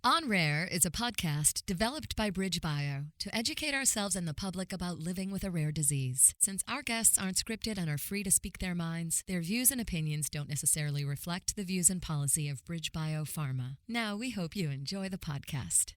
On Rare is a podcast developed by BridgeBio to educate ourselves and the public about living with a rare disease. Since our guests aren't scripted and are free to speak their minds, their views and opinions don't necessarily reflect the views and policy of BridgeBio Pharma. Now, we hope you enjoy the podcast.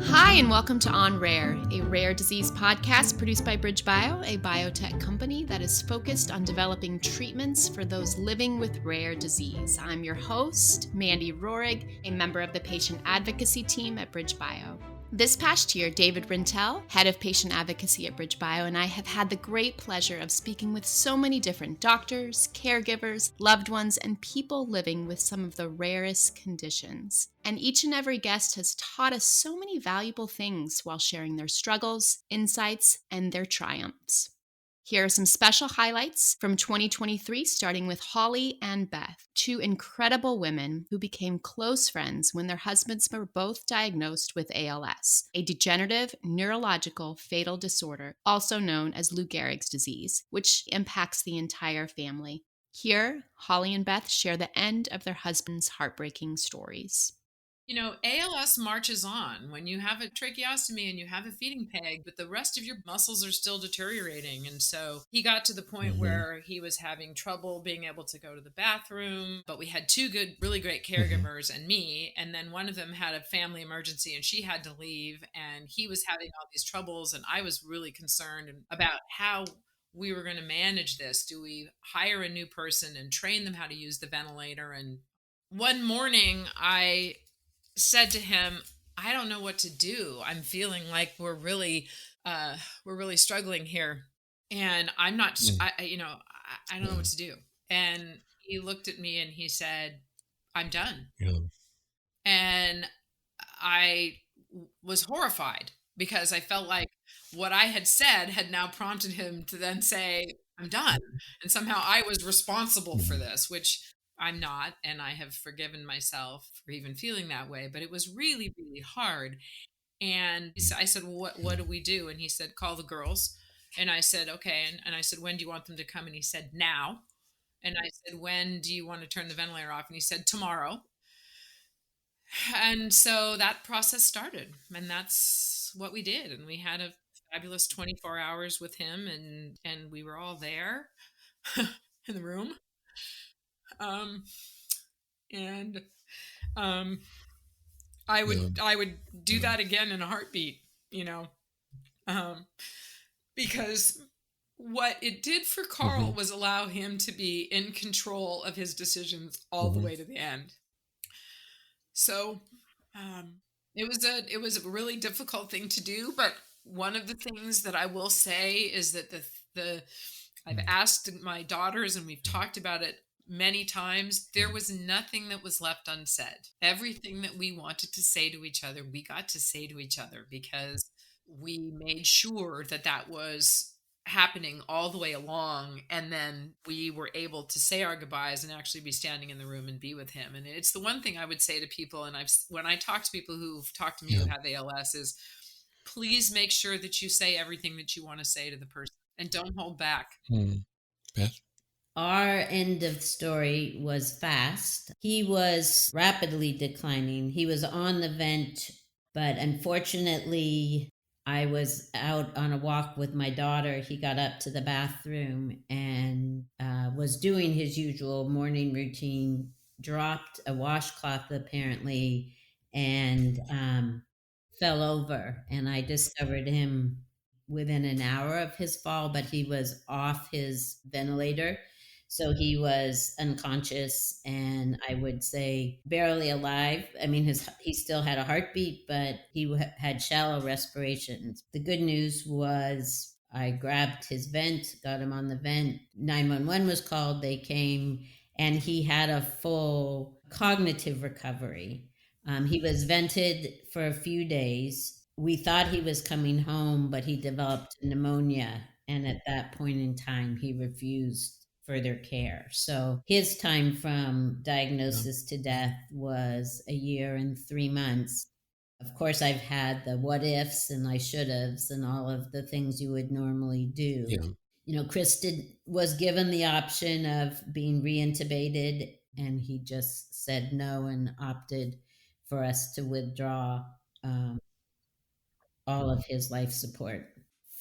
Hi, and welcome to On Rare, a rare disease podcast produced by BridgeBio, a biotech company that is focused on developing treatments for those living with rare disease. I'm your host, Mandy Rohrig, a member of the patient advocacy team at BridgeBio. This past year, David Rintel, head of patient advocacy at BridgeBio, and I have had the great pleasure of speaking with so many different doctors, caregivers, loved ones, and people living with some of the rarest conditions. And each and every guest has taught us so many valuable things while sharing their struggles, insights, and their triumphs. Here are some special highlights from 2023, starting with Holly and Beth, two incredible women who became close friends when their husbands were both diagnosed with ALS, a degenerative neurological fatal disorder, also known as Lou Gehrig's disease, which impacts the entire family. Here, Holly and Beth share the end of their husbands' heartbreaking stories. You know, ALS marches on. When you have a tracheostomy and you have a feeding peg, but the rest of your muscles are still deteriorating. And so he got to the point where he was having trouble being able to go to the bathroom. But we had two really great caregivers and me. And then one of them had a family emergency and she had to leave. And he was having all these troubles. And I was really concerned about how we were going to manage this. Do we hire a new person and train them how to use the ventilator? And one morning I said to him, I don't know what to do. I'm feeling like we're really struggling here. And I'm not, I don't know what to do. And he looked at me and he said, I'm done. Yeah. And I was horrified because I felt like what I had said had now prompted him to then say, I'm done. And somehow I was responsible for this, which I'm not, and I have forgiven myself for even feeling that way, but it was really, really hard. And I said, well, what do we do? And he said, call the girls. And I said, okay. And I said, when do you want them to come? And he said, now. And I said, when do you want to turn the ventilator off? And he said, tomorrow. And so that process started, and that's what we did. And we had a fabulous 24 hours with him, and we were all there in the room. I would do that again in a heartbeat, because what it did for Carl was allow him to be in control of his decisions all the way to the end. So, it was a really difficult thing to do, but one of the things that I will say is that I've asked my daughters, and we've talked about it many times, there was nothing that was left unsaid. Everything that we wanted to say to each other, we got to say to each other, because we made sure that that was happening all the way along. And then we were able to say our goodbyes and actually be standing in the room and be with him. And it's the one thing I would say to people, and when I talk to people who've talked to me who have ALS, is please make sure that you say everything that you want to say to the person and don't hold back. Beth? Our end of the story was fast. He was rapidly declining. He was on the vent, but unfortunately, I was out on a walk with my daughter. He got up to the bathroom and was doing his usual morning routine, dropped a washcloth apparently, and fell over. And I discovered him within an hour of his fall, but he was off his ventilator. So he was unconscious and I would say barely alive. I mean, he still had a heartbeat, but he had shallow respirations. The good news was I grabbed his vent, got him on the vent. 911 was called. They came and he had a full cognitive recovery. He was vented for a few days. We thought he was coming home, but he developed pneumonia. And at that point in time, he refused further care. So his time from diagnosis to death was 1 year and 3 months. Of course, I've had the what ifs and I should haves and all of the things you would normally do. Yeah. You know, Chris was given the option of being reintubated, and he just said no and opted for us to withdraw all of his life support.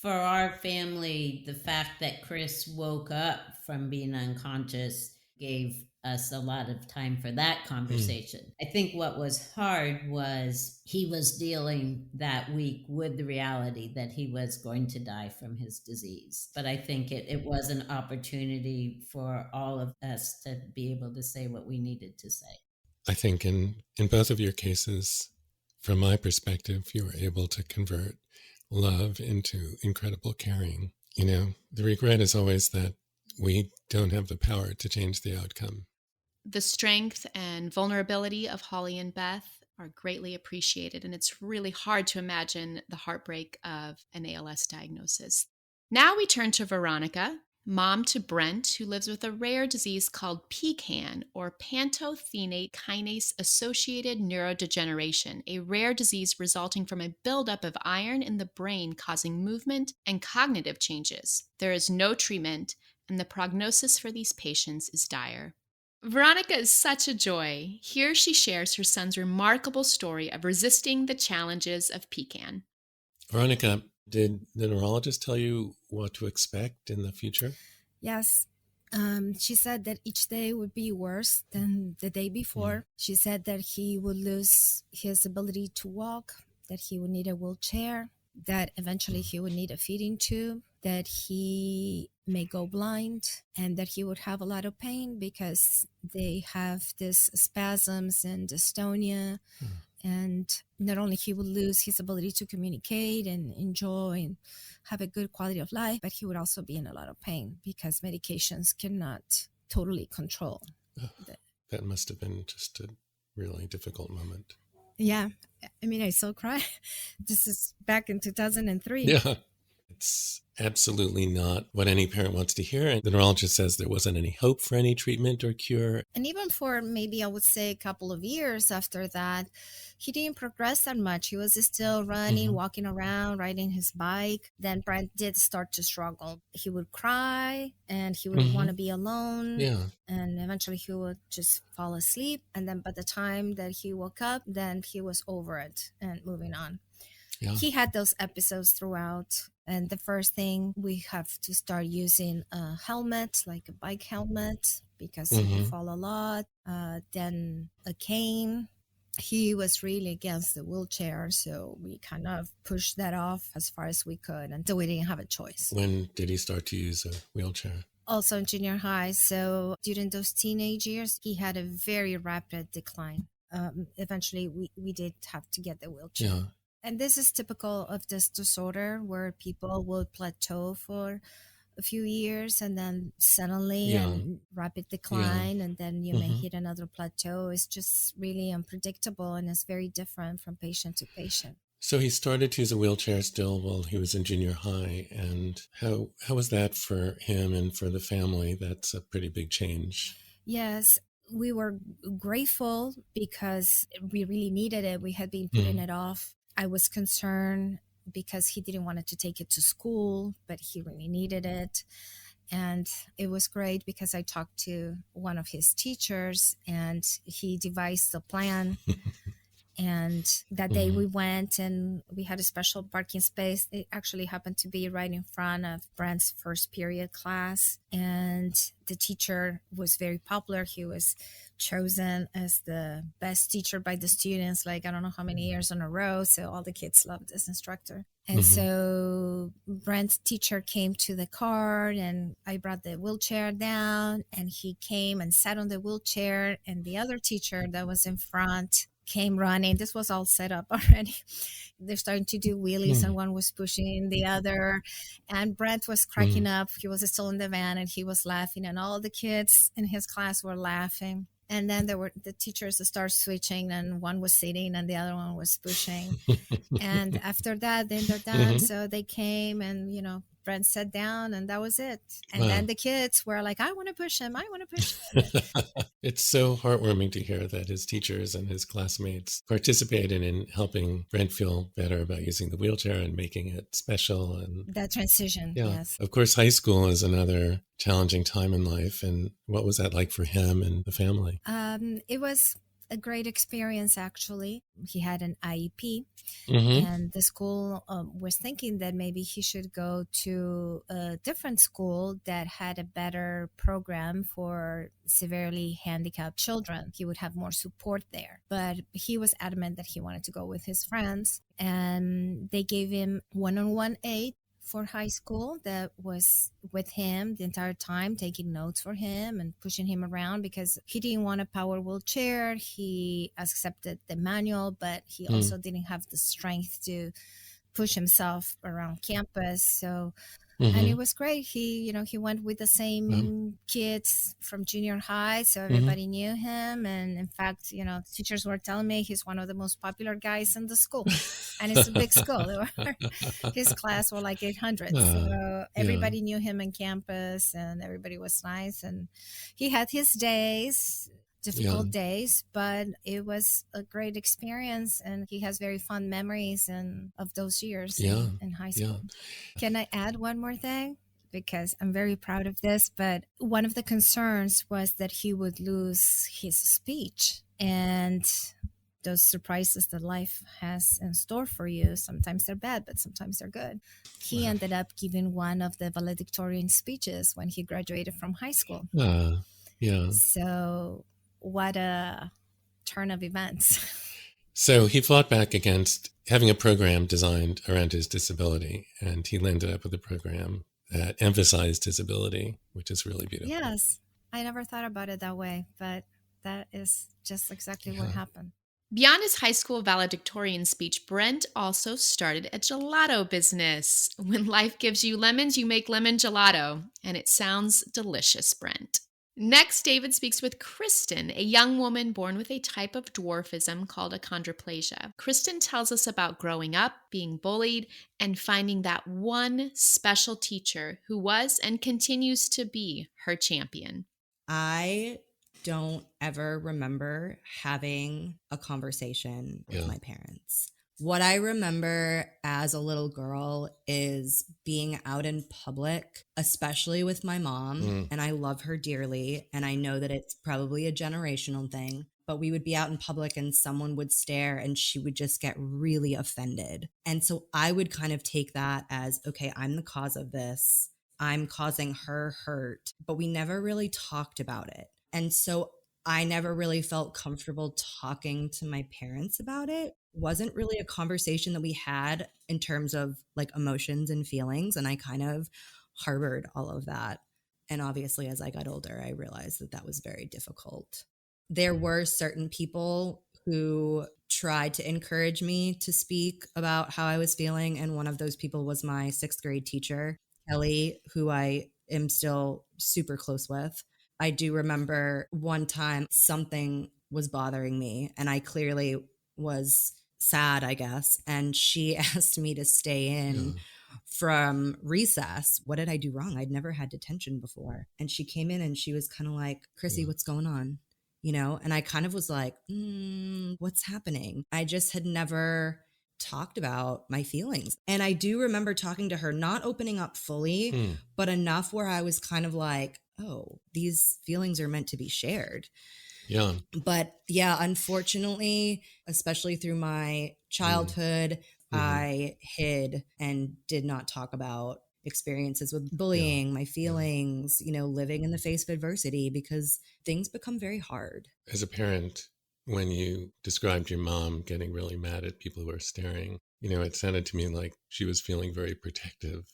For our family, the fact that Chris woke up from being unconscious gave us a lot of time for that conversation. I think what was hard was he was dealing that week with the reality that he was going to die from his disease. But I think it was an opportunity for all of us to be able to say what we needed to say. I think in both of your cases, from my perspective, you were able to convert love into incredible caring. You know, the regret is always that we don't have the power to change the outcome. The strength and vulnerability of Holly and Beth are greatly appreciated, and it's really hard to imagine the heartbreak of an ALS diagnosis. Now we turn to Veronica, mom to Brent, who lives with a rare disease called PCAN, or pantothenate kinase associated neurodegeneration, a rare disease resulting from a buildup of iron in the brain causing movement and cognitive changes. There is no treatment, and the prognosis for these patients is dire. Veronica is such a joy. Here she shares her son's remarkable story of resisting the challenges of PCAN. Veronica, did the neurologist tell you what to expect in the future? Yes. She said that each day would be worse than the day before. She said that he would lose his ability to walk, that he would need a wheelchair, that eventually he would need a feeding tube, that he may go blind, and that he would have a lot of pain because they have this spasms and dystonia. And not only he would lose his ability to communicate and enjoy and have a good quality of life, but he would also be in a lot of pain because medications cannot totally control. That must have been just a really difficult moment. Yeah. I mean, I still cry. This is back in 2003. Yeah. It's absolutely not what any parent wants to hear. And the neurologist says there wasn't any hope for any treatment or cure. And even for maybe, I would say, a couple of years after that, he didn't progress that much. He was still running, walking around, riding his bike. Then Brent did start to struggle. He would cry and he would want to be alone. Yeah. And eventually he would just fall asleep. And then by the time that he woke up, then he was over it and moving on. Yeah. He had those episodes throughout. And the first thing, we have to start using a helmet, like a bike helmet, because he would fall a lot. Then a cane. He was really against the wheelchair, so we kind of pushed that off as far as we could until we didn't have a choice. When did he start to use a wheelchair? Also in junior high. So during those teenage years, he had a very rapid decline. Eventually, we did have to get the wheelchair. Yeah. And this is typical of this disorder where people will plateau for a few years and then suddenly rapid decline, and then you may hit another plateau. It's just really unpredictable, and it's very different from patient to patient. So he started to use a wheelchair still while he was in junior high. And how was that for him and for the family? That's a pretty big change. Yes. We were grateful because we really needed it. We had been putting it off. I was concerned because he didn't want to take it to school, but he really needed it. And it was great because I talked to one of his teachers and he devised a plan. And that day we went and we had a special parking space. It actually happened to be right in front of Brent's first period class. And the teacher was very popular. He was chosen as the best teacher by the students, like I don't know how many years in a row. So all the kids loved this instructor. And so Brent's teacher came to the car and I brought the wheelchair down and he came and sat on the wheelchair, and the other teacher that was in front came running. This was all set up already. They're starting to do wheelies and one was pushing the other, and Brent was cracking up. He was still in the van and he was laughing, and all the kids in his class were laughing. And then there were the teachers that started switching, and one was sitting and the other one was pushing. And after that, then they're done. So they came and, Brent sat down and that was it. And Wow. then the kids were like, I want to push him. I want to push him. It's so heartwarming to hear that his teachers and his classmates participated in helping Brent feel better about using the wheelchair and making it special. And That transition, yeah, yes. of course, high school is another challenging time in life. And what was that like for him and the family? It was a great experience, actually. He had an IEP, Mm-hmm. and the school was thinking that maybe he should go to a different school that had a better program for severely handicapped children. He would have more support there. But he was adamant that he wanted to go with his friends, and they gave him one-on-one aid for high school that was with him the entire time, taking notes for him and pushing him around because he didn't want a power wheelchair. He accepted the manual, but he also didn't have the strength to push himself around campus. So, and it was great. He went with the same kids from junior high, so everybody knew him. And in fact, teachers were telling me he's one of the most popular guys in the school. And it's a big school. His class were like 800. So everybody knew him on campus and everybody was nice. And he had his days, difficult days, but it was a great experience. And he has very fond memories of those years in high school. Can I add one more thing? Because I'm very proud of this, but one of the concerns was that he would lose his speech. And those surprises that life has in store for you, sometimes they're bad, but sometimes they're good. He ended up giving one of the valedictorian speeches when he graduated from high school. So what a turn of events. So he fought back against having a program designed around his disability, and he landed up with a program that emphasized his ability, which is really beautiful. Yes, I never thought about it that way, but that is just exactly what happened. Beyond his high school valedictorian speech, Brent also started a gelato business. When life gives you lemons, you make lemon gelato. And it sounds delicious, Brent. Next, David speaks with Kristen, a young woman born with a type of dwarfism called achondroplasia. Kristen tells us about growing up, being bullied, and finding that one special teacher who was and continues to be her champion. I don't ever remember having a conversation with my parents. What I remember as a little girl is being out in public, especially with my mom, and I love her dearly. And I know that it's probably a generational thing, but we would be out in public and someone would stare and she would just get really offended. And so I would kind of take that as, okay, I'm the cause of this. I'm causing her hurt, but we never really talked about it. And so I never really felt comfortable talking to my parents about it. Wasn't really a conversation that we had in terms of like emotions and feelings. And I kind of harbored all of that. And obviously, as I got older, I realized that that was very difficult. There were certain people who tried to encourage me to speak about how I was feeling. And one of those people was my 6th grade teacher, Kelly, who I am still super close with. I do remember one time something was bothering me and I clearly was sad, I guess. And she asked me to stay in from recess. What did I do wrong? I'd never had detention before. And she came in and she was kind of like, Chrissy, what's going on? And I kind of was like, what's happening? I just had never talked about my feelings. And I do remember talking to her, not opening up fully, but enough where I was kind of like, oh, these feelings are meant to be shared. Yeah. But yeah, unfortunately, especially through my childhood, I hid and did not talk about experiences with bullying, my feelings, living in the face of adversity, because things become very hard. As a parent, when you described your mom getting really mad at people who are staring, it sounded to me like she was feeling very protective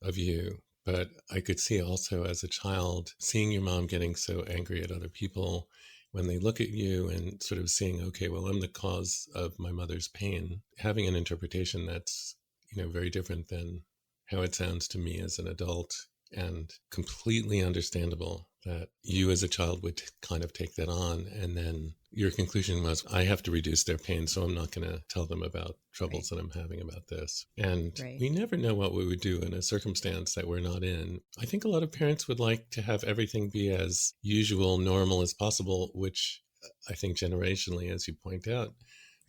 of you. But I could see also as a child, seeing your mom getting so angry at other people when they look at you and sort of seeing, okay, well, I'm the cause of my mother's pain, having an interpretation that's, very different than how it sounds to me as an adult and completely understandable that you as a child would kind of take that on. And then your conclusion was, I have to reduce their pain, so I'm not going to tell them about troubles that I'm having about this. And we never know what we would do in a circumstance that we're not in. I think a lot of parents would like to have everything be as usual, normal as possible, which I think generationally, as you point out,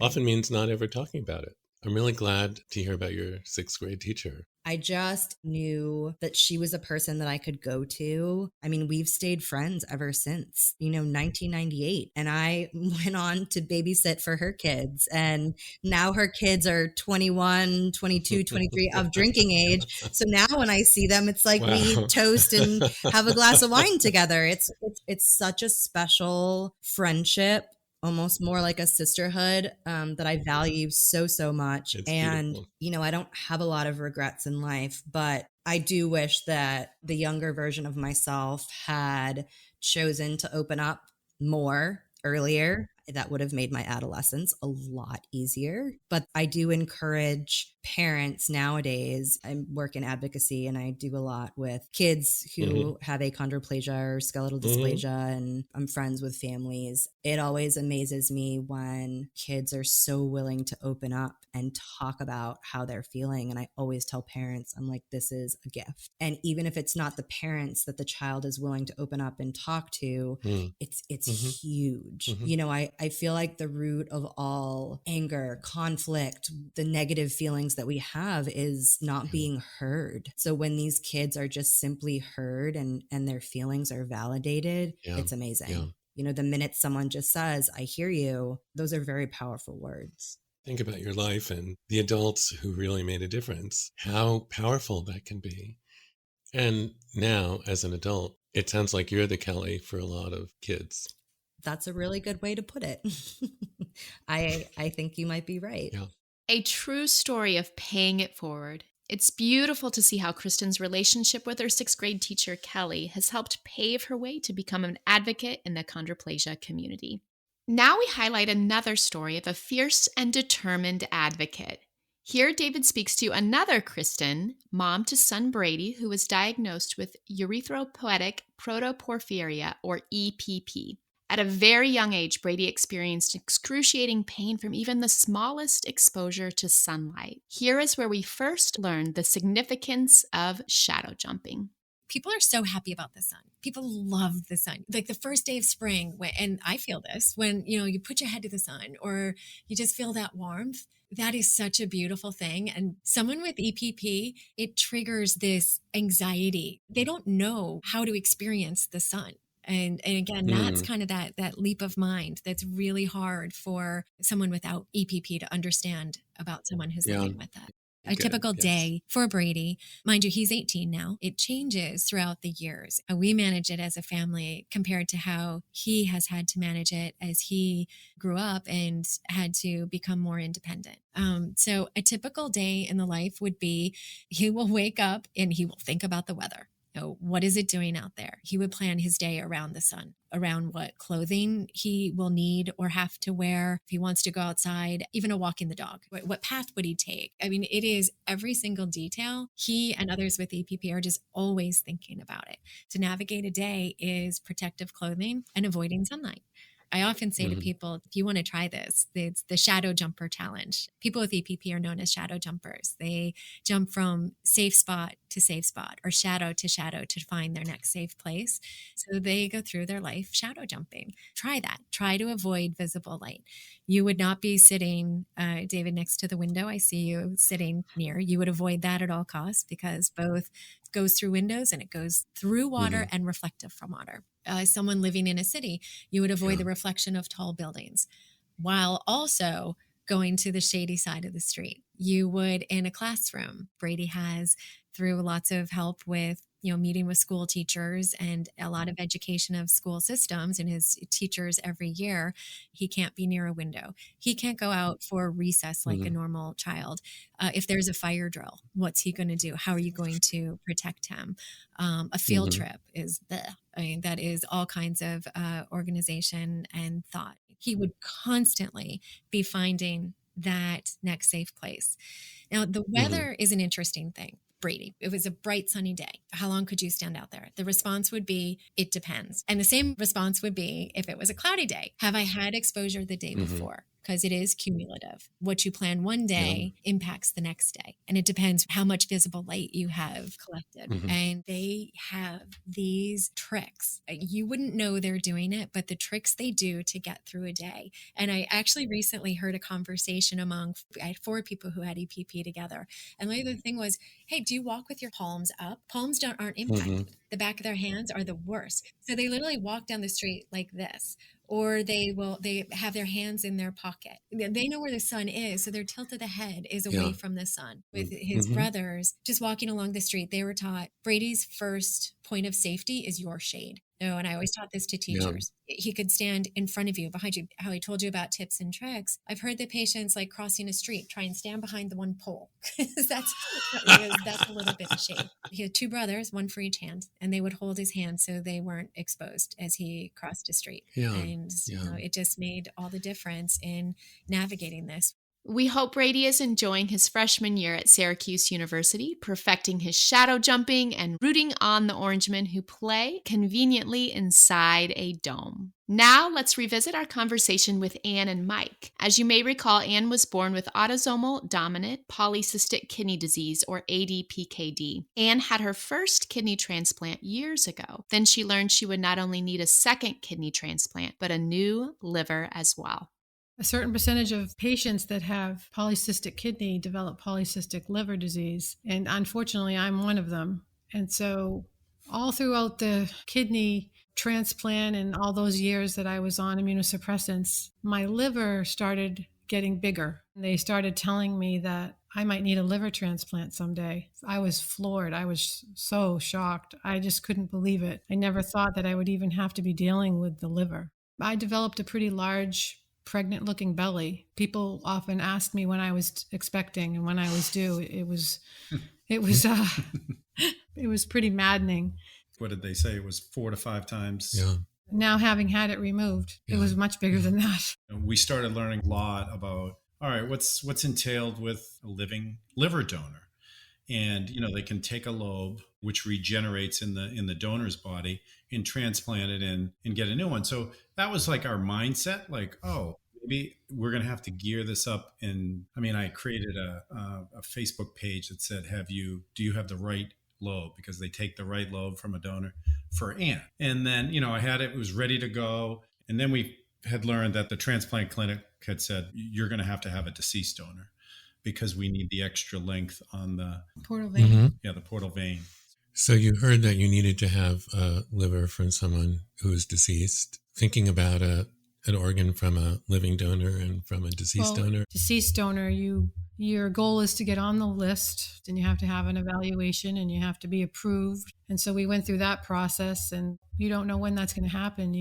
often means not ever talking about it. I'm really glad to hear about your 6th grade teacher. I just knew that she was a person that I could go to. I mean, we've stayed friends ever since, 1998. And I went on to babysit for her kids. And now her kids are 21, 22, 23 of drinking age. So now when I see them, it's like we eat toast and have a glass of wine together. It's such a special friendship, almost more like a sisterhood that I value so much. It's and, beautiful. I don't have a lot of regrets in life, but I do wish that the younger version of myself had chosen to open up more earlier. That would have made my adolescence a lot easier. But I do encourage parents nowadays. I work in advocacy and I do a lot with kids who have achondroplasia or skeletal dysplasia, and I'm friends with families. It always amazes me when kids are so willing to open up and talk about how they're feeling. And I always tell parents, I'm like, this is a gift. And even if it's not the parents that the child is willing to open up and talk to, it's huge. I feel like the root of all anger, conflict, the negative feelings that we have is not being heard. So when these kids are just simply heard and their feelings are validated, it's amazing. The minute someone just says, I hear you, those are very powerful words. Think about your life and the adults who really made a difference, how powerful that can be. And now, as an adult, it sounds like you're the Kelly for a lot of kids. That's a really good way to put it. I think you might be right. Yeah. A true story of paying it forward. It's beautiful to see how Kristen's relationship with her 6th grade teacher, Kelly, has helped pave her way to become an advocate in the achondroplasia community. Now we highlight another story of a fierce and determined advocate. Here, David speaks to another Kristen, mom to son Brady, who was diagnosed with erythropoietic protoporphyria, or EPP. At a very young age, Brady experienced excruciating pain from even the smallest exposure to sunlight. Here is where we first learned the significance of shadow jumping. People are so happy about the sun. People love the sun. Like the first day of spring, and I feel this, when, you put your head to the sun or you just feel that warmth, that is such a beautiful thing. And someone with EPP, it triggers this anxiety. They don't know how to experience the sun. And again, that's kind of that leap of mind that's really hard for someone without EPP to understand about someone who's living with that. A typical day for Brady, mind you, he's 18 now. It changes throughout the years. We manage it as a family compared to how he has had to manage it as he grew up and had to become more independent. So a typical day in the life would be he will wake up and he will think about the weather. What is it doing out there? He would plan his day around the sun, around what clothing he will need or have to wear. If he wants to go outside, even a walking the dog, what path would he take? I mean, it is every single detail. He and others with EPP are just always thinking about it. To navigate a day is protective clothing and avoiding sunlight. I often say to people, if you want to try this, it's the shadow jumper challenge. People with EPP are known as shadow jumpers. They jump from safe spot to safe spot or shadow to find their next safe place. So they go through their life shadow jumping. Try that. Try to avoid visible light. You would not be sitting, David, next to the window. I see you sitting near. You would avoid that at all costs because both goes through windows and it goes through water and reflective from water. Someone living in a city, you would avoid the reflection of tall buildings while also going to the shady side of the street. You would in a classroom. Brady has, through lots of help with meeting with school teachers and a lot of education of school systems and his teachers every year, he can't be near a window. He can't go out for recess like a normal child. If there's a fire drill, what's he going to do? How are you going to protect him? A field trip is that is all kinds of organization and thought. He would constantly be finding that next safe place. Now, the weather is an interesting thing. Brady. It was a bright, sunny day. How long could you stand out there? The response would be, it depends. And the same response would be if it was a cloudy day. Have I had exposure the day before? Because it is cumulative. What you plan one day impacts the next day. And it depends how much visible light you have collected. And they have these tricks. You wouldn't know they're doing it, but the tricks they do to get through a day. And I actually recently heard a conversation I had 4 people who had EPP together. And the other thing was, hey, do you walk with your palms up? Palms aren't impacted. The back of their hands are the worst. So they literally walk down the street like this. Or they have their hands in their pocket. They know where the sun is, so their tilt of the head is away from the sun. With his brothers, just walking along the street, they were taught Brady's first point of safety is your shade. No, and I always taught this to teachers. He could stand in front of you, behind you, how he told you about tips and tricks. I've heard the patients, like crossing a street, try and stand behind the one pole. that's a little bit of shade. He had 2 brothers, one for each hand, and they would hold his hand so they weren't exposed as he crossed a street. And it just made all the difference in navigating this. We hope Brady is enjoying his freshman year at Syracuse University, perfecting his shadow jumping and rooting on the Orangemen who play conveniently inside a dome. Now let's revisit our conversation with Anne and Mike. As you may recall, Anne was born with autosomal dominant polycystic kidney disease, or ADPKD. Anne had her first kidney transplant years ago. Then she learned she would not only need a second kidney transplant, but a new liver as well. A certain percentage of patients that have polycystic kidney develop polycystic liver disease. And unfortunately, I'm one of them. And so all throughout the kidney transplant and all those years that I was on immunosuppressants, my liver started getting bigger. They started telling me that I might need a liver transplant someday. I was floored. I was so shocked. I just couldn't believe it. I never thought that I would even have to be dealing with the liver. I developed a pretty large pregnant looking belly. People often asked me when I was expecting and when I was due. It was pretty maddening. What did they say? It was 4 to 5 times. Yeah. Now, having had it removed, it was much bigger than that. We started learning a lot about, all right, what's entailed with a living liver donor. And, they can take a lobe, which regenerates in the donor's body, and transplant it in and get a new one. So that was like our mindset, like, oh, maybe we're going to have to gear this up. And I created a Facebook page that said, do you have the right lobe? Because they take the right lobe from a donor for Anne. And then, I had it was ready to go. And then we had learned that the transplant clinic had said, you're going to have a deceased donor because we need the extra length on the portal vein. Yeah, the portal vein. So you heard that you needed to have a liver from someone who is deceased. Thinking about an organ from a living donor and from a deceased donor. Deceased donor, your goal is to get on the list, then you have to have an evaluation and you have to be approved. And so we went through that process, and you don't know when that's going to happen.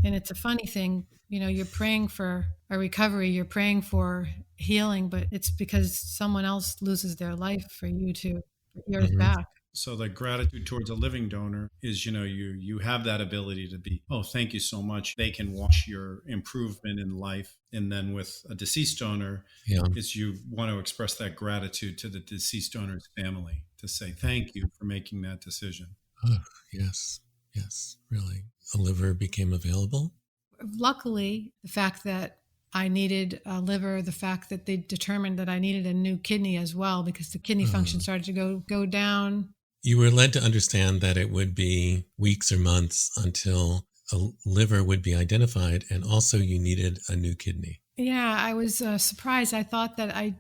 And it's a funny thing, you're praying for a recovery, you're praying for healing, but it's because someone else loses their life for you to get yours back. So the gratitude towards a living donor is, you have that ability to be, oh, thank you so much. They can watch your improvement in life. And then with a deceased donor, is you want to express that gratitude to the deceased donor's family to say, thank you for making that decision. Oh, yes, really. A liver became available? Luckily, the fact that I needed a liver, the fact that they determined that I needed a new kidney as well, because the kidney function started to go down. You were led to understand that it would be weeks or months until a liver would be identified, and also you needed a new kidney. Yeah, I was surprised. I thought that I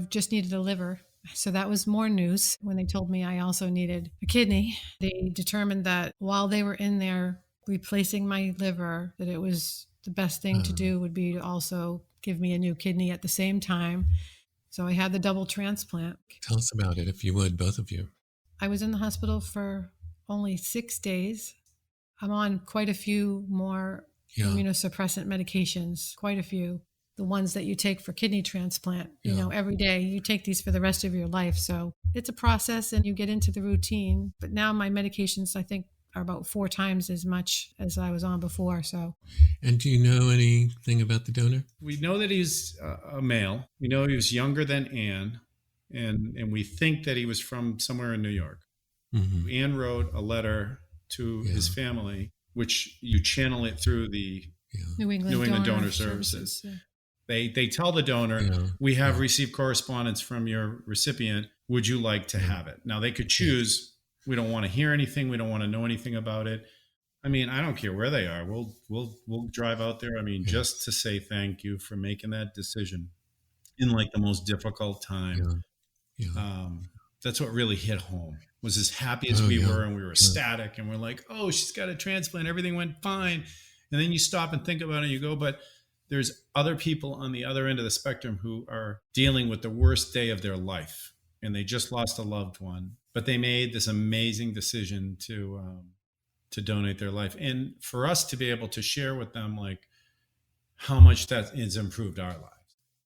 just needed a liver. So that was more news when they told me I also needed a kidney. They determined that while they were in there replacing my liver, that it was the best thing to do would be to also give me a new kidney at the same time. So I had the double transplant. Tell us about it, if you would, both of you. I was in the hospital for only 6 days. I'm on quite a few more immunosuppressant medications, quite a few. The ones that you take for kidney transplant, every day. You take these for the rest of your life. So it's a process and you get into the routine. But now my medications, I think, are about 4 times as much as I was on before. So, and do you know anything about the donor? We know that he's a male. We know he was younger than Anne. And we think that he was from somewhere in New York. Mm-hmm. Anne wrote a letter to his family, which you channel it through the New England Donor Services. They tell the donor, we have received correspondence from your recipient. Would you like to have it? Now they could choose, we don't want to hear anything. We don't want to know anything about it. I mean, I don't care where they are. We'll drive out there. I mean, just to say thank you for making that decision in like the most difficult time. That's what really hit home, was as happy as we were, and we were ecstatic, and we're like, oh, she's got a transplant. Everything went fine. And then you stop and think about it and you go, but there's other people on the other end of the spectrum who are dealing with the worst day of their life, and they just lost a loved one, but they made this amazing decision to donate their life. And for us to be able to share with them, like, how much that has improved our lives.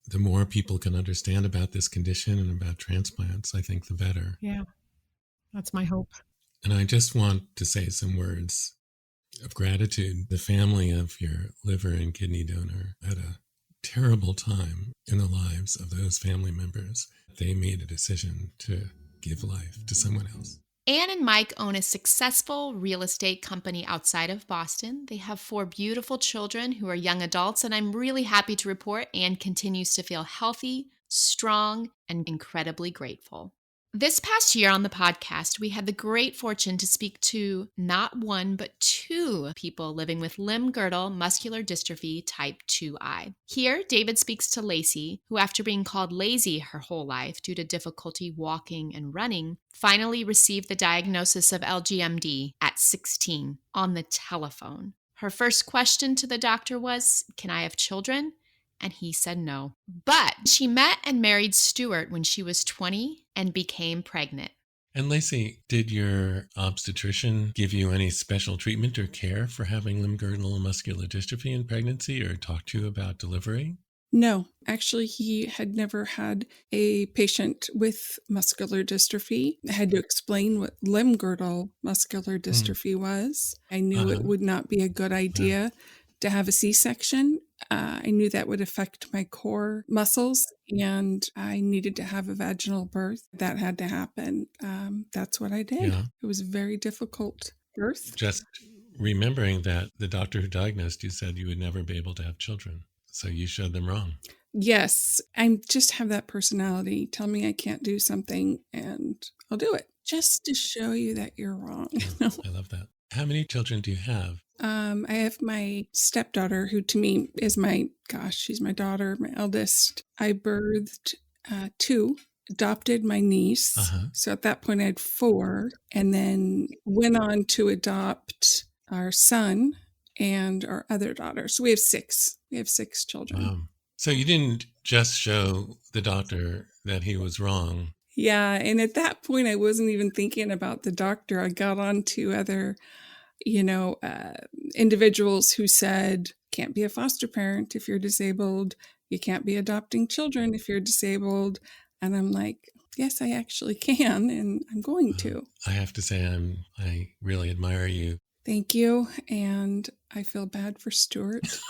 The more people can understand about this condition and about transplants, I think the better. Yeah, that's my hope. And I just want to say some words of gratitude. The family of your liver and kidney donor had a terrible time in the lives of those family members. They made a decision to give life to someone else. Anne and Mike own a successful real estate company outside of Boston. They have 4 beautiful children who are young adults, and I'm really happy to report Anne continues to feel healthy, strong, and incredibly grateful. This past year on the podcast, we had the great fortune to speak to not 1, but 2 people living with limb-girdle muscular dystrophy type 2I. Here, David speaks to Lacey, who after being called lazy her whole life due to difficulty walking and running, finally received the diagnosis of LGMD at 16 on the telephone. Her first question to the doctor was, "Can I have children?" And he said no. But she met and married Stuart when she was 20 and became pregnant. And Lacey, did your obstetrician give you any special treatment or care for having limb-girdle muscular dystrophy in pregnancy, or talk to you about delivery? No, actually, he had never had a patient with muscular dystrophy. I had to explain what limb-girdle muscular dystrophy was. I knew it would not be a good idea to have a C-section. I knew that would affect my core muscles, and I needed to have a vaginal birth. That had to happen. That's what I did. Yeah. It was a very difficult birth. Just remembering that the doctor who diagnosed you said you would never be able to have children. So you showed them wrong. Yes, I just have that personality. Tell me I can't do something and I'll do it, just to show you that you're wrong. I love that. How many children do you have? I have my stepdaughter, who to me is she's my daughter, my eldest. I birthed 2, adopted my niece. So at that point I had 4, and then went on to adopt our son and our other daughter. So we have 6. We have 6 children. Wow. So you didn't just show the doctor that he was wrong. Yeah. And at that point, I wasn't even thinking about the doctor. I got on to other individuals who said, can't be a foster parent if you're disabled. You can't be adopting children if you're disabled. And I'm like, yes, I actually can, and I'm going to. I have to say, I really admire you. Thank you. And I feel bad for Stuart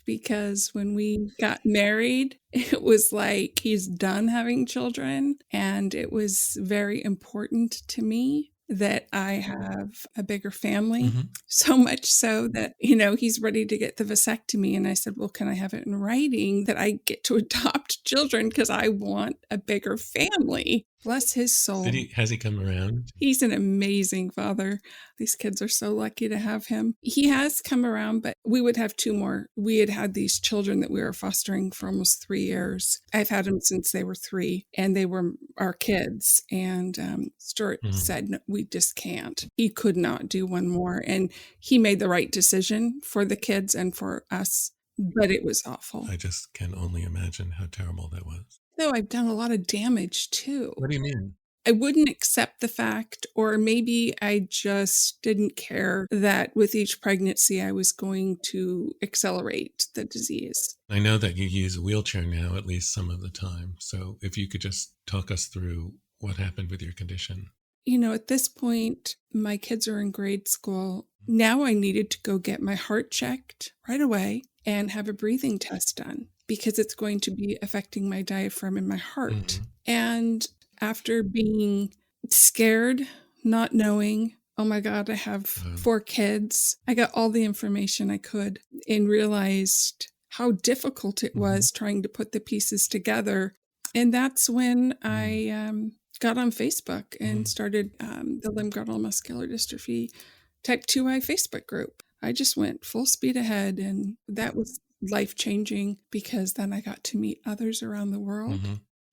because when we got married, it was like he's done having children. And it was very important to me that I have a bigger family, so much so that, he's ready to get the vasectomy. And I said, well, can I have it in writing that I get to adopt children because I want a bigger family? Bless his soul. Has he come around? He's an amazing father. These kids are so lucky to have him. He has come around, but we would have 2 more. We had these children that we were fostering for almost 3 years. I've had them since they were 3, and they were our kids. And Stuart said, no, we just can't. He could not do 1 more. And he made the right decision for the kids and for us, but it was awful. I just can only imagine how terrible that was. Though I've done a lot of damage too. What do you mean? I wouldn't accept the fact, or maybe I just didn't care that with each pregnancy I was going to accelerate the disease. I know that you use a wheelchair now at least some of the time. So if you could just talk us through what happened with your condition. At this point, my kids are in grade school. Now I needed to go get my heart checked right away and have a breathing test done. because it's going to be affecting my diaphragm and my heart. Mm-hmm. And after being scared, not knowing, oh my God, I have 4 kids, I got all the information I could and realized how difficult it was trying to put the pieces together. And that's when I got on Facebook and started the Limb-Girdle Muscular Dystrophy Type 2I Facebook group. I just went full speed ahead, and that was life-changing because then I got to meet others around the world.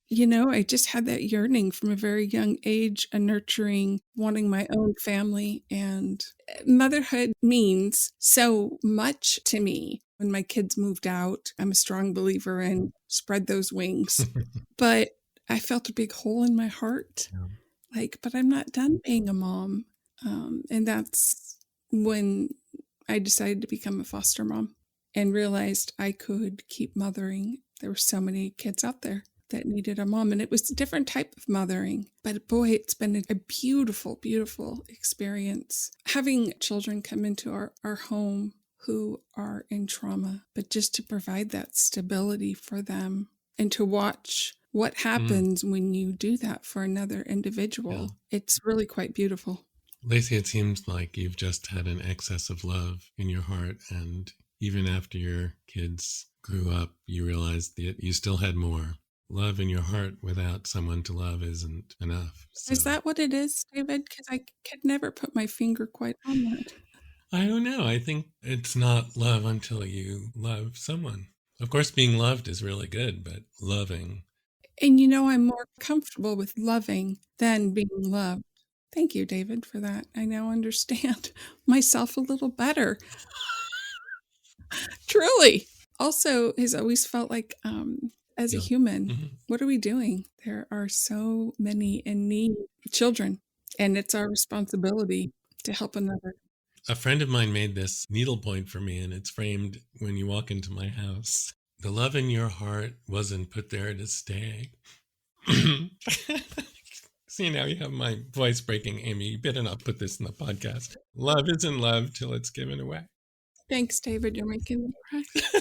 You know, I just had that yearning from a very young age, a nurturing, wanting my own family. And motherhood means so much to me. When my kids moved out, I'm a strong believer in spread those wings. But I felt a big hole in my heart. Like, but I'm not done being a mom. And that's when I decided to become a foster mom and realized I could keep mothering. There were so many kids out there that needed a mom, and it was a different type of mothering. But boy, it's been a beautiful, beautiful experience. Having children come into our home who are in trauma, but just to provide that stability for them and to watch what happens when you do that for another individual. It's really quite beautiful. Lacey, it seems like you've just had an excess of love in your heart, and even after your kids grew up, you realized that you still had more. Love in your heart without someone to love isn't enough. So. Is that what it is, David? Because I could never put my finger quite on that. I don't know. I think it's not love until you love someone. Of course, being loved is really good, but loving. And you know, I'm more comfortable with loving than being loved. Thank you, David, for that. I now understand myself a little better. Truly. Also, has always felt like, as a human, what are we doing? There are so many in need, children, and it's our responsibility to help another. A friend of mine made this needlepoint for me, and it's framed when you walk into my house. The love in your heart wasn't put there to stay. See, now you have my voice breaking, Amy. You better not put this in the podcast. Love isn't love till it's given away. Thanks, David. You're making me cry.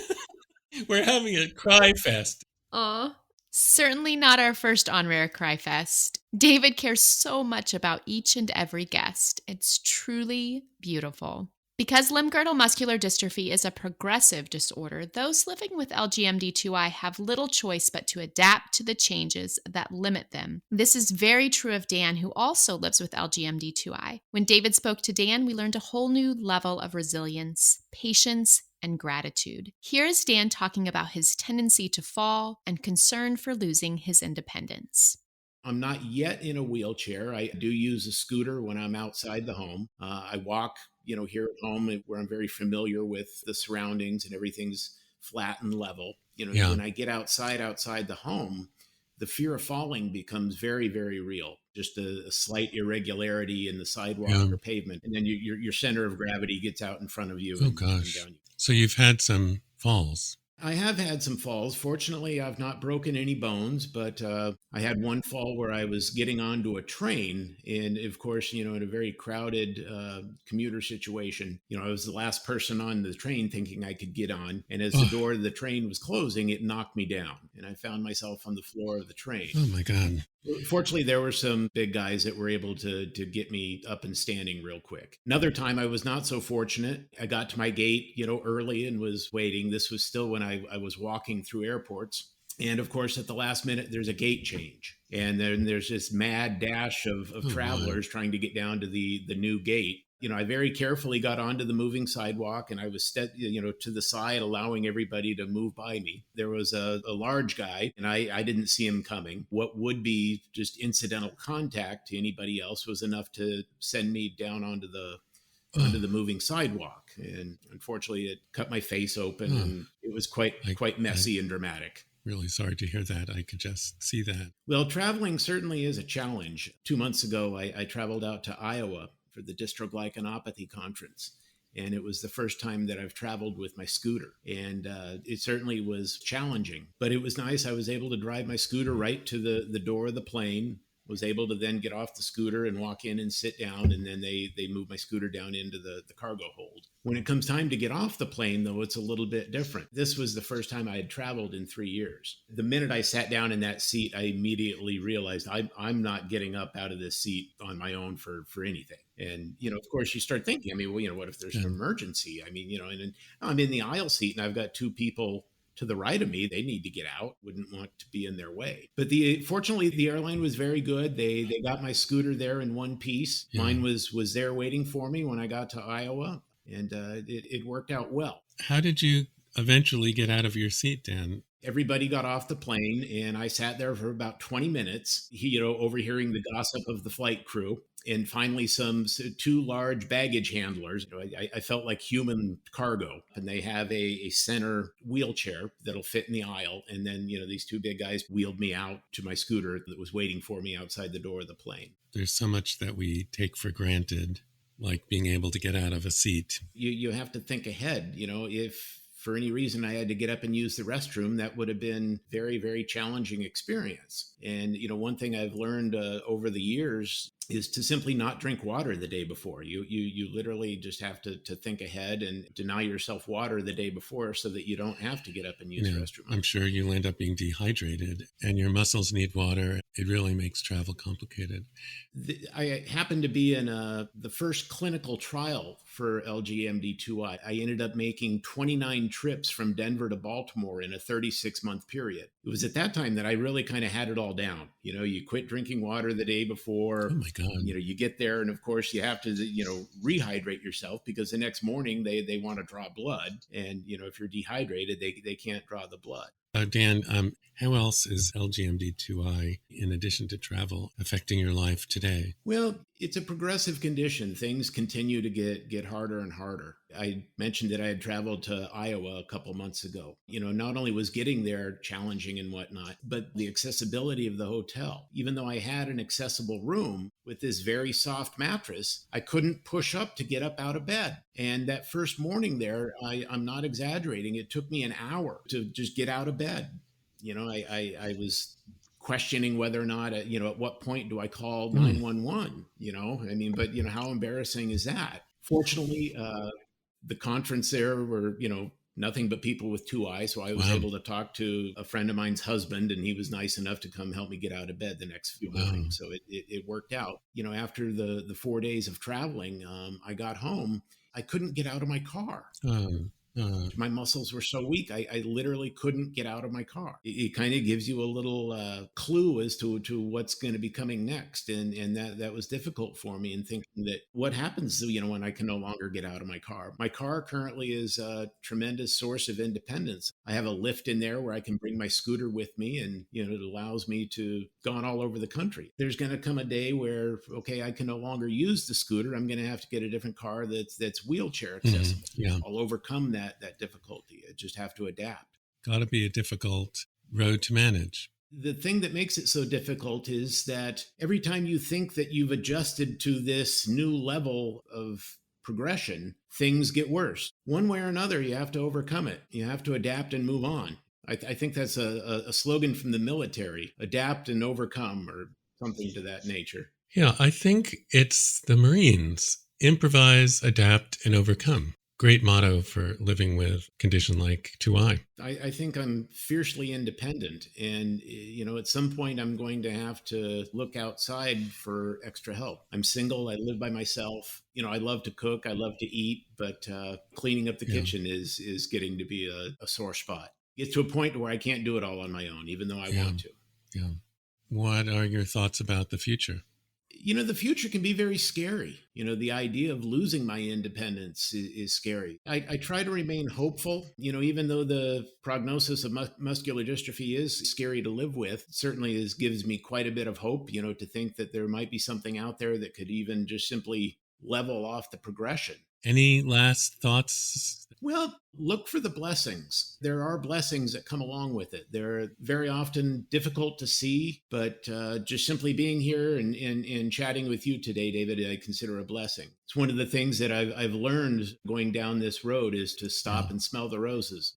We're having a cry fest. Aw, certainly not our first On Rare Cry Fest. David cares so much about each and every guest. It's truly beautiful. Because limb-girdle muscular dystrophy is a progressive disorder, those living with LGMD2I have little choice but to adapt to the changes that limit them. This is very true of Dan, who also lives with LGMD2I. When David spoke to Dan, we learned a whole new level of resilience, patience, and gratitude. Here is Dan talking about his tendency to fall and concern for losing his independence. I'm not yet in a wheelchair. I do use a scooter when I'm outside the home. I walk, here at home where I'm very familiar with the surroundings and everything's flat and level. When I get outside the home, the fear of falling becomes very, very real. Just a slight irregularity in the sidewalk or pavement. And then your center of gravity gets out in front of you. Oh, gosh. And down. So you've had some falls. I have had some falls. Fortunately, I've not broken any bones, but I had one fall where I was getting onto a train. And of course, in a very crowded commuter situation, I was the last person on the train thinking I could get on. And as the door of the train was closing, it knocked me down. And I found myself on the floor of the train. Oh, my God. Fortunately, there were some big guys that were able to get me up and standing real quick. Another time I was not so fortunate. I got to my gate, early and was waiting. This was still when I was walking through airports. And of course, at the last minute, there's a gate change. And then there's this mad dash of travelers trying to get down to the new gate. I very carefully got onto the moving sidewalk and I was, to the side, allowing everybody to move by me. There was a large guy and I didn't see him coming. What would be just incidental contact to anybody else was enough to send me down onto the moving sidewalk. And unfortunately, it cut my face open and it was quite messy and dramatic. Really sorry to hear that. I could just see that. Well, traveling certainly is a challenge. 2 months ago, I traveled out to Iowa for the Dystroglycanopathy Conference. And it was the first time that I've traveled with my scooter. And it certainly was challenging, but it was nice. I was able to drive my scooter right to the door of the plane, was able to then get off the scooter and walk in and sit down. And then they moved my scooter down into the cargo hold. When it comes time to get off the plane, though, it's a little bit different. This was the first time I had traveled in 3 years. The minute I sat down in that seat, I immediately realized I'm not getting up out of this seat on my own for anything. And, of course, you start thinking, well, what if there's an emergency? And I'm in the aisle seat and I've got two people to the right of me. They need to get out, wouldn't want to be in their way. But fortunately, the airline was very good. They got my scooter there in one piece. Yeah. Mine was there waiting for me when I got to Iowa, and it worked out well. How did you eventually get out of your seat, Dan? Everybody got off the plane, and I sat there for about 20 minutes, overhearing the gossip of the flight crew. And finally, two large baggage handlers. I felt like human cargo. And they have a center wheelchair that'll fit in the aisle. And then, these two big guys wheeled me out to my scooter that was waiting for me outside the door of the plane. There's so much that we take for granted, like being able to get out of a seat. You have to think ahead. If for any reason I had to get up and use the restroom, that would have been very, very challenging experience. And, one thing I've learned over the years is to simply not drink water the day before. You literally just have to think ahead and deny yourself water the day before so that you don't have to get up and use the restroom. I'm sure you'll end up being dehydrated and your muscles need water. It really makes travel complicated. I happened to be in the first clinical trial for LGMD2I. I ended up making 29 trips from Denver to Baltimore in a 36-month period. It was at that time that I really kind of had it all down. You quit drinking water the day before. Oh my God. You get there and of course you have to, rehydrate yourself because the next morning they want to draw blood. And, if you're dehydrated, they can't draw the blood. Dan, how else is LGMD2I, in addition to travel, affecting your life today? Well, it's a progressive condition. Things continue to get harder and harder. I mentioned that I had traveled to Iowa a couple months ago. Not only was getting there challenging and whatnot, but the accessibility of the hotel. Even though I had an accessible room with this very soft mattress, I couldn't push up to get up out of bed. And that first morning there, I'm not exaggerating, it took me an hour to just get out of bed. I was questioning whether or not, at what point do I call 911? But how embarrassing is that? Fortunately, the conference there were, nothing but people with two eyes. So I was able to talk to a friend of mine's husband, and he was nice enough to come help me get out of bed the next few mornings. So it worked out. After the 4 days of traveling, I got home. I couldn't get out of my car. My muscles were so weak, I literally couldn't get out of my car. It kind of gives you a little clue as to what's going to be coming next. And that was difficult for me, and thinking that what happens, when I can no longer get out of my car. My car currently is a tremendous source of independence. I have a lift in there where I can bring my scooter with me, and, it allows me to go on all over the country. There's going to come a day where, okay, I can no longer use the scooter. I'm going to have to get a different car that's wheelchair accessible. Yeah. I'll overcome that difficulty. I just have to adapt. Got to be a difficult road to manage. The thing that makes it so difficult is that every time you think that you've adjusted to this new level of progression, things get worse. One way or another, you have to overcome it. You have to adapt and move on. I think that's a slogan from the military: adapt and overcome, or something to that nature. Yeah, I think it's the Marines: improvise, adapt, and overcome. Great motto for living with a condition like 2I. I think I'm fiercely independent. And, at some point I'm going to have to look outside for extra help. I'm single. I live by myself. I love to cook. I love to eat. But cleaning up the kitchen is getting to be a sore spot. Get to a point where I can't do it all on my own, even though I want to. Yeah. What are your thoughts about the future? The future can be very scary. The idea of losing my independence is scary. I try to remain hopeful, even though the prognosis of muscular dystrophy is scary to live with. It certainly gives me quite a bit of hope, to think that there might be something out there that could even just simply level off the progression. Any last thoughts? Well, look for the blessings. There are blessings that come along with it. They're very often difficult to see, but just simply being here and chatting with you today, David, I consider a blessing. It's one of the things that I've learned going down this road is to stop and smell the roses.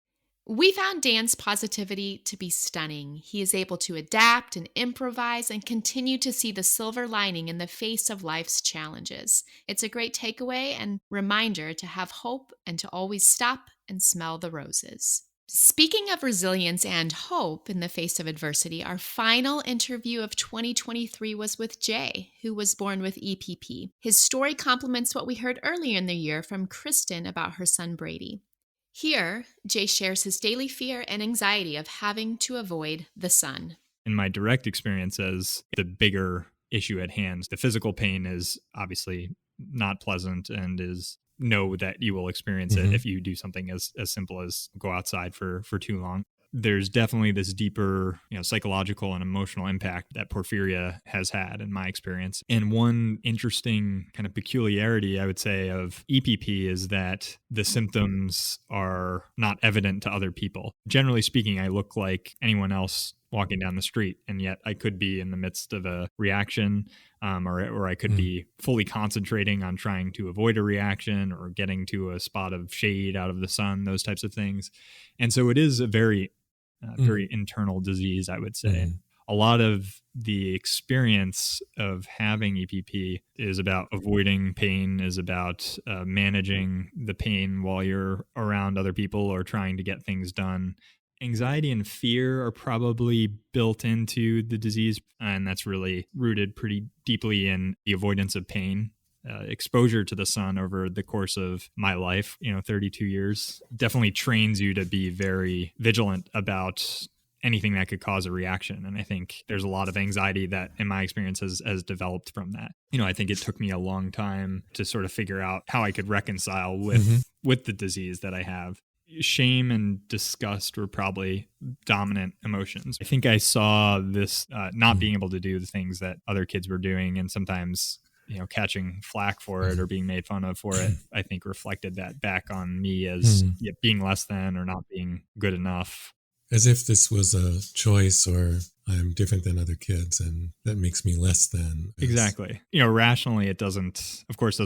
We found Dan's positivity to be stunning. He is able to adapt and improvise and continue to see the silver lining in the face of life's challenges. It's a great takeaway and reminder to have hope and to always stop and smell the roses. Speaking of resilience and hope in the face of adversity, our final interview of 2023 was with Jay, who was born with EPP. His story complements what we heard earlier in the year from Kristen about her son Brady. Here, Jay shares his daily fear and anxiety of having to avoid the sun. In my direct experiences, the bigger issue at hand, the physical pain is obviously not pleasant and know that you will experience it if you do something as simple as go outside for too long. There's definitely this deeper, psychological and emotional impact that porphyria has had in my experience. And one interesting kind of peculiarity, I would say, of EPP is that the symptoms are not evident to other people. Generally speaking, I look like anyone else walking down the street, and yet I could be in the midst of a reaction, or I could be fully concentrating on trying to avoid a reaction or getting to a spot of shade out of the sun, those types of things. And so it is a very internal disease, I would say. A lot of the experience of having EPP is about avoiding pain, is about managing the pain while you're around other people or trying to get things done. Anxiety and fear are probably built into the disease, and that's really rooted pretty deeply in the avoidance of pain. Exposure to the sun over the course of my life, 32 years, definitely trains you to be very vigilant about anything that could cause a reaction. And I think there's a lot of anxiety that, in my experience, has developed from that. I think it took me a long time to sort of figure out how I could reconcile with the disease that I have. Shame and disgust were probably dominant emotions. I think I saw this not being able to do the things that other kids were doing, and sometimes catching flack for it or being made fun of for it, I think reflected that back on me as being less than or not being good enough. As if this was a choice, or I'm different than other kids and that makes me less than. Exactly. Rationally, it doesn't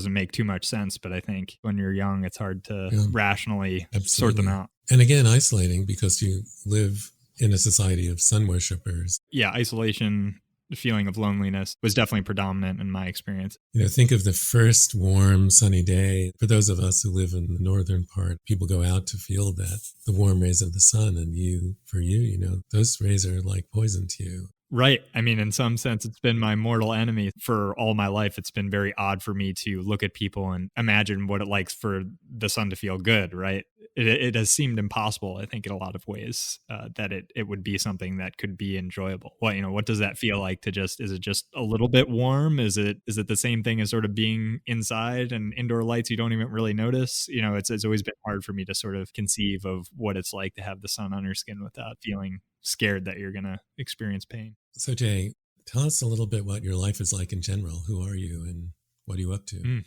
make too much sense, but I think when you're young, it's hard to rationally sort them out. And again, isolating because you live in a society of sun worshippers. Yeah, isolation, the feeling of loneliness was definitely predominant in my experience. Think of the first warm, sunny day. For those of us who live in the northern part, people go out to feel the warm rays of the sun, and for you, those rays are like poison to you. Right. I mean, in some sense, it's been my mortal enemy for all my life. It's been very odd for me to look at people and imagine what it likes for the sun to feel good, right? It has seemed impossible, I think, in a lot of ways, that it would be something that could be enjoyable. What does that feel like is it just a little bit warm? Is it the same thing as sort of being inside and indoor lights you don't even really notice? It's always been hard for me to sort of conceive of what it's like to have the sun on your skin without feeling scared that you're going to experience pain. So Jay, tell us a little bit what your life is like in general. Who are you and what are you up to?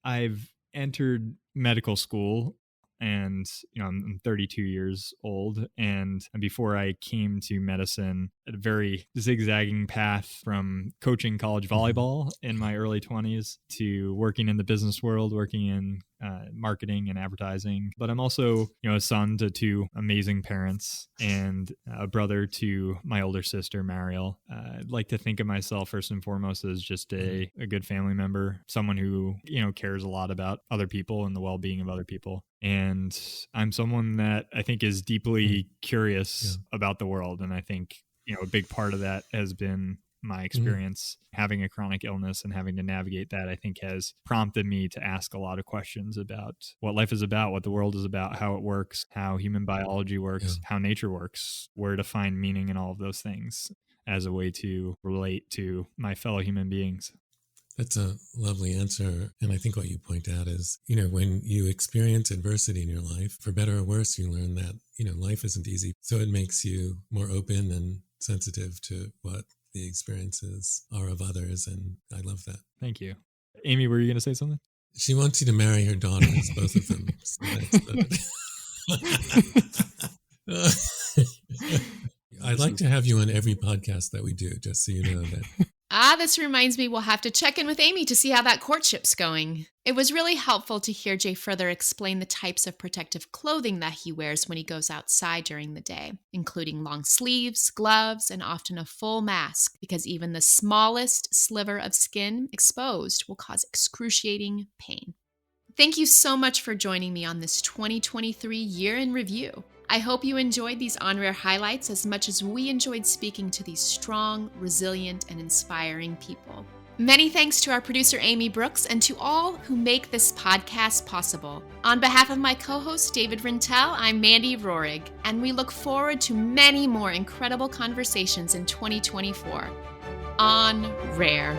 I've entered medical school, and I'm 32 years old, and before I came to medicine, a very zigzagging path from coaching college volleyball in my early 20s to working in the business world, working in marketing and advertising. But I'm also a son to two amazing parents and a brother to my older sister Mariel. I'd like to think of myself first and foremost as just a good family member, someone who cares a lot about other people and the well-being of other people. And I'm someone that I think is deeply curious about the world. And I think, a big part of that has been my experience having a chronic illness and having to navigate that, I think has prompted me to ask a lot of questions about what life is about, what the world is about, how it works, how human biology works, how nature works, where to find meaning in all of those things as a way to relate to my fellow human beings. That's a lovely answer. And I think what you point out is, when you experience adversity in your life, for better or worse, you learn that, life isn't easy. So it makes you more open and sensitive to what the experiences are of others. And I love that. Thank you. Amy, were you going to say something? She wants you to marry her daughters, both of them. So I'd like to have you on every podcast that we do, just so you know that. This reminds me we'll have to check in with Amy to see how that courtship's going. It was really helpful to hear Jay further explain the types of protective clothing that he wears when he goes outside during the day, including long sleeves, gloves, and often a full mask, because even the smallest sliver of skin exposed will cause excruciating pain. Thank you so much for joining me on this 2023 year in review. I hope you enjoyed these On Rare highlights as much as we enjoyed speaking to these strong, resilient, and inspiring people. Many thanks to our producer, Amy Brooks, and to all who make this podcast possible. On behalf of my co-host, David Rintel, I'm Mandy Rohrig, and we look forward to many more incredible conversations in 2024. On Rare.